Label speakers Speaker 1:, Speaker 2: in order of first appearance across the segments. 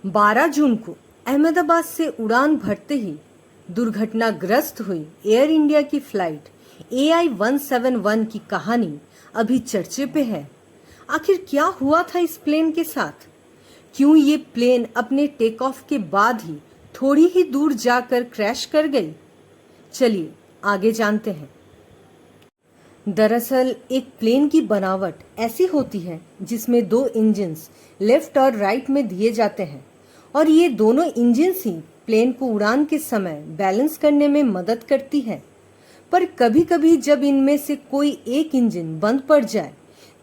Speaker 1: 12 जून को अहमदाबाद से उड़ान भरते ही दुर्घटनाग्रस्त हुई एयर इंडिया की फ्लाइट AI-171 की कहानी अभी चर्चे पे है। आखिर क्या हुआ था इस प्लेन के साथ? क्यों ये प्लेन अपने टेक ऑफ के बाद ही थोड़ी ही दूर जाकर क्रैश कर गई? चलिए आगे जानते हैं। दरअसल एक प्लेन की बनावट ऐसी होती है जिसमें दो इंजन्स लेफ्ट और राइट में दिए जाते हैं और ये दोनों इंजन्स ही प्लेन को उड़ान के समय बैलेंस करने में मदद करती है। पर कभी-कभी जब इनमें से कोई एक इंजन बंद पड़ जाए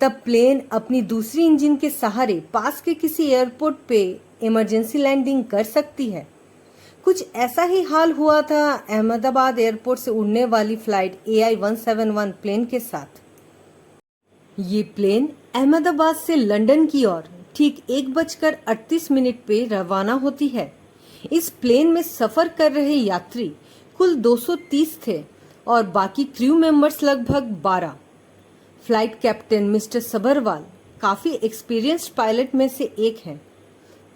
Speaker 1: तब प्लेन अपनी दूसरी इंजन के सहारे पास के किसी एयरपोर्ट पे इमरजेंसी लैंडिंग कर सकती है। कुछ ऐसा ही हाल हुआ था अहमदाबाद एयरपोर्ट से उड़ने वाली फ्लाइट AI-171 प्लेन के साथ। ये प्लेन अहमदाबाद से लंदन की ओर ठीक 1:38 पे रवाना होती है। इस प्लेन में सफर कर रहे यात्री कुल 230 थे और बाकी क्रू मेंबर्स लगभग 12। फ्लाइट कैप्टन मिस्टर सबरवाल काफी एक्सपीरियंस्ड पायलट में से एक हैं।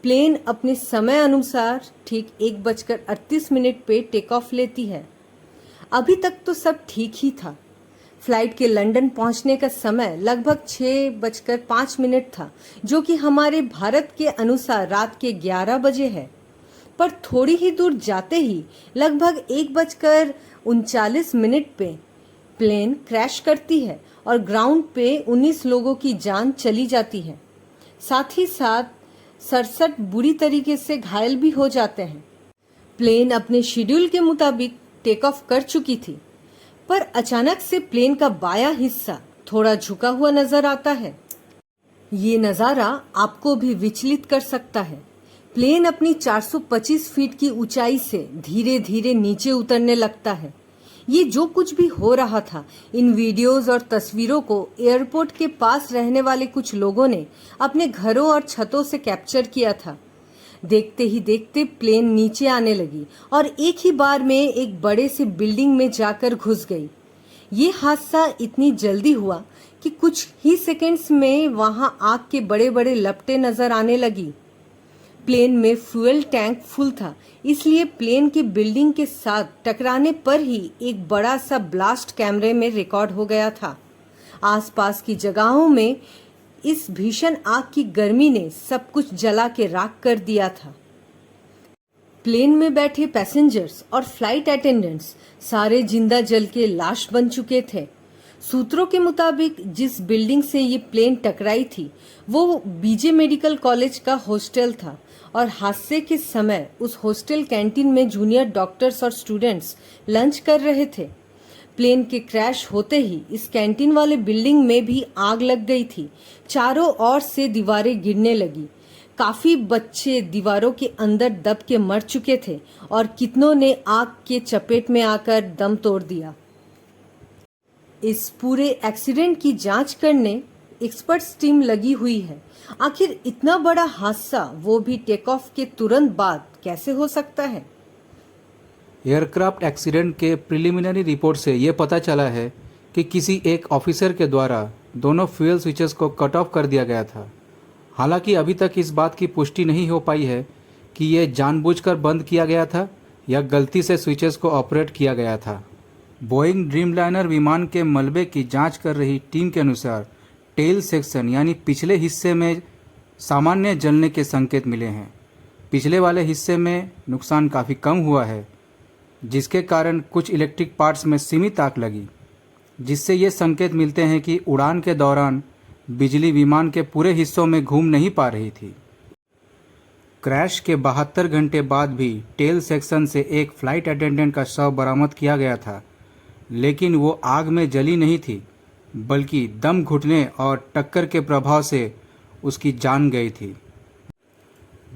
Speaker 1: प्लेन अपने समय अनुसार ठीक 1:38 पे टेक ऑफ लेती है। अभी तक तो सब ठीक ही था। फ्लाइट के लंदन पहुंचने का समय लगभग 6:05 था, जो कि हमारे भारत के अनुसार रात के 11 बजे है। पर थोड़ी ही दूर जाते ही लगभग 1:39 पे प्लेन क्रैश करती है और ग्राउंड पे 19 लोगों की जान चली जाती है। साथ ही साथ 67 बुरी तरीके से घायल भी हो जाते हैं। प्लेन अपने शेड्यूल के मुताबिक टेक ऑफ कर चुकी थी, पर अचानक से प्लेन का बायां हिस्सा थोड़ा झुका हुआ नजर आता है। ये नजारा आपको भी विचलित कर सकता है। प्लेन अपनी 425 फीट की ऊंचाई से धीरे धीरे नीचे उतरने लगता है। ये जो कुछ भी हो रहा था, इन वीडियोस और तस्वीरों को एयरपोर्ट के पास रहने वाले कुछ लोगों ने अपने घरों और छतों से कैप्चर किया था। देखते ही देखते प्लेन नीचे आने लगी और एक ही बार में एक बड़े से बिल्डिंग में जाकर घुस गई। ये हादसा इतनी जल्दी हुआ कि कुछ ही सेकंड्स में वहां आग के बड़े बड़े लपटें नजर आने लगी। प्लेन में फ्यूल टैंक फुल था, इसलिए प्लेन के बिल्डिंग के साथ टकराने पर ही एक बड़ा सा ब्लास्ट कैमरे में रिकॉर्ड हो गया था। आसपास की जगहों में इस भीषण आग की गर्मी ने सब कुछ जला के राख कर दिया था। प्लेन में बैठे पैसेंजर्स और फ्लाइट अटेंडेंट्स सारे जिंदा जल के लाश बन चुके थे। सूत्रों के मुताबिक जिस बिल्डिंग से ये प्लेन टकराई थी वो बीजे मेडिकल कॉलेज का हॉस्टल था और हादसे के समय उस हॉस्टल कैंटीन में जूनियर डॉक्टर्स और स्टूडेंट्स लंच कर रहे थे। प्लेन के क्रैश होते ही इस कैंटीन वाले बिल्डिंग में भी आग लग गई थी। चारों ओर से दीवारें गिरने लगी। काफी बच्चे दीवारों के अंदर दब के मर चुके थे और कितनों ने आग के चपेट में आकर दम तोड़ दिया। इस पूरे एक्सीडेंट की जांच करने एक्सपर्ट्स टीम लगी हुई है। आखिर इतना बड़ा हादसा वो भी टेक ऑफ के तुरंत बाद कैसे हो सकता है?
Speaker 2: एयरक्राफ्ट एक्सीडेंट के प्रिलिमिनरी रिपोर्ट से ये पता चला है कि किसी एक ऑफिसर के द्वारा दोनों फ्यूल स्विचेस को कट ऑफ कर दिया गया था। हालांकि अभी तक इस बात की पुष्टि नहीं हो पाई है कि ये जानबूझकर बंद किया गया था या गलती से स्विचेस को ऑपरेट किया गया था। बोइंग ड्रीमलाइनर विमान के मलबे की जांच कर रही टीम के अनुसार टेल सेक्शन यानी पिछले हिस्से में सामान्य जलने के संकेत मिले हैं। पिछले वाले हिस्से में नुकसान काफ़ी कम हुआ है, जिसके कारण कुछ इलेक्ट्रिक पार्ट्स में सीमित आग लगी, जिससे ये संकेत मिलते हैं कि उड़ान के दौरान बिजली विमान के पूरे हिस्सों में घूम नहीं पा रही थी। क्रैश के 72 घंटे बाद भी टेल सेक्शन से एक फ्लाइट अटेंडेंट का शव बरामद किया गया था, लेकिन वो आग में जली नहीं थी, बल्कि दम घुटने और टक्कर के प्रभाव से उसकी जान गई थी।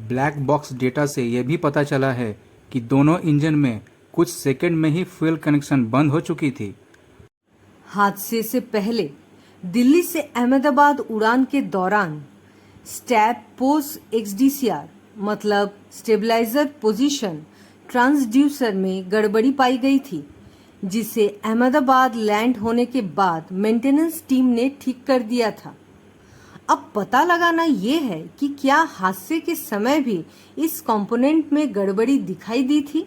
Speaker 2: ब्लैक बॉक्स डेटा से यह भी पता चला है कि दोनों इंजन में कुछ सेकंड में ही फ्यूल कनेक्शन बंद हो चुकी थी।
Speaker 1: हादसे से पहले दिल्ली से अहमदाबाद उड़ान के दौरान स्टैब पोस्ट XDCR मतलब स्टेबलाइजर पोजीशन ट्रांसड्यूसर में गड़बड़ी पाई गई थी, जिसे अहमदाबाद लैंड होने के बाद मेंटेनेंस टीम ने ठीक कर दिया था। अब पता लगाना ये है कि क्या हादसे के समय भी इस कंपोनेंट में गड़बड़ी दिखाई दी थी,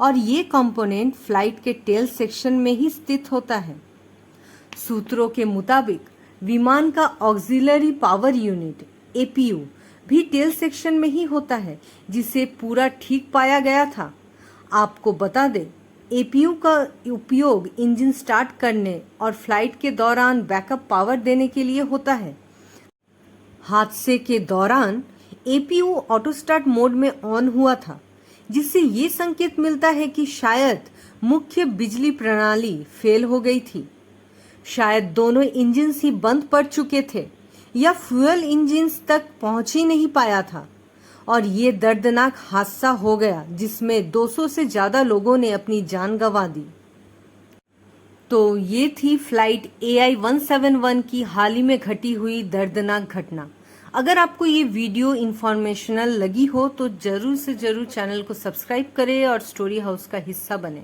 Speaker 1: और ये कंपोनेंट फ्लाइट के टेल सेक्शन में ही स्थित होता है। सूत्रों के मुताबिक विमान का ऑक्सिलरी पावर यूनिट एपीयू भी टेल सेक्शन में ही होता है, जिसे पूरा ठीक पाया गया था। आपको बता दें, एपीयू का उपयोग इंजन स्टार्ट करने और फ्लाइट के दौरान बैकअप पावर देने के लिए होता है। हादसे के दौरान एपीयू ऑटो स्टार्ट मोड में ऑन हुआ था, जिससे ये संकेत मिलता है कि शायद मुख्य बिजली प्रणाली फेल हो गई थी। शायद दोनों इंजन्स ही बंद पड़ चुके थे या फ्यूल इंजन्स तक पहुंच ही नहीं पाया था, और ये दर्दनाक हादसा हो गया जिसमें 200 से ज़्यादा लोगों ने अपनी जान गंवा दी। तो ये थी फ्लाइट AI-171 की हाल ही में घटी हुई दर्दनाक घटना। अगर आपको ये वीडियो इंफॉर्मेशनल लगी हो तो ज़रूर से ज़रूर चैनल को सब्सक्राइब करें और स्टोरी हाउस का हिस्सा बने।